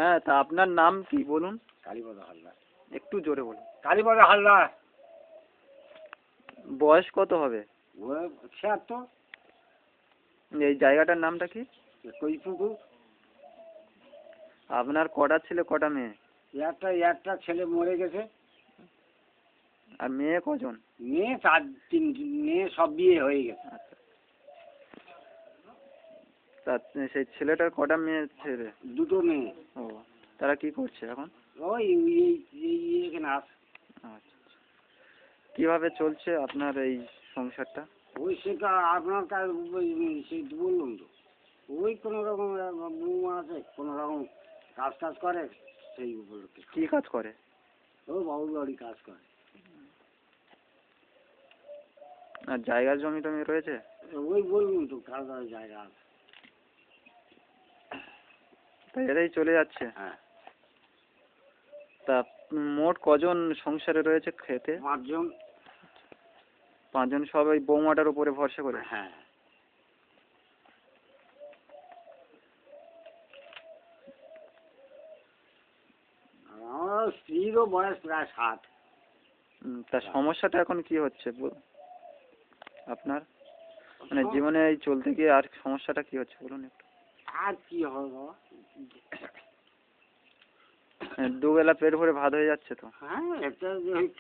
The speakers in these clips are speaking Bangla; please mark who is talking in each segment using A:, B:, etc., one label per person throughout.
A: হ্যাঁ, তা আপনার নাম কি বলুন?
B: কালীপদ হালদার।
A: একটু জোরে বলুন।
B: কালীপদ হালদার।
A: বয়স কত হবে?
B: ও 76।
A: এই জায়গাটার নামটা কি?
B: কৈপুকুর।
A: আপনার কটা ছেলে কটা মেয়ে?
B: একটা ছেলে মরে গেছে।
A: আর মেয়ে কজন?
B: মেয়ে 4-3, মেয়ে সব বিয়ে হয়ে গেছে।
A: আচ্ছা, তা সেই ছেলেটার কটা মেয়ে ছেলে?
B: 2টো মেয়ে।
A: ও, তারা কি করছে এখন?
B: ওই এখানে আস।
A: আচ্ছা, কিভাবে চলছে আপনার এই সংসারটা?
B: ওই সেটা আপনার কাজ, সেই বললাম তো, ওই কোনো রকম বৌমা আছে, কোনো রকম কাজ করে, সেই উপলক্ষে।
A: কি কাজ করে?
B: ও বাবুর বাড়ি কাজ করে।
A: আর জায়গা জমি টমি রয়েছে?
B: ওই বললাম তো, কাজ জায়গা আছে।
A: তা এরাই চলে যাচ্ছে?
B: হ্যাঁ।
A: তা মোট কজন সংসারে রয়েছে খেতে?
B: 5 জন।
A: 5 জন, সব ওই বৌমাটার উপরে ভরসা করে?
B: হ্যাঁ। আমার স্ত্রীরও বয়স প্রায় 60।
A: তা সমস্যাটা এখন কি হচ্ছে আপনার, মানে জীবনে এই চলতে গিয়ে আর সমস্যাটা কি হচ্ছে বলুন একটু?
B: আর কি হবে বাবা?
A: দুবেলা পেট ভরে ভাত হয়ে যাচ্ছে তো?
B: হ্যাঁ, একটা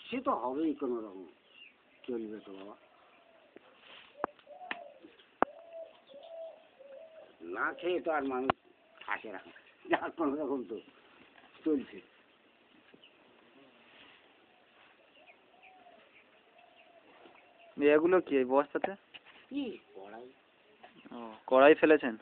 B: সে তো হবেই, কোনো রকম চলবে তো বাবা। না খেয়ে তো আর মানুষ থাকে না, যার কোনো রকম তো চলছে।
A: এগুলো কি এই বস্তাতে?
B: কি কড়াই?
A: ও, কড়াই ফেলেছেন?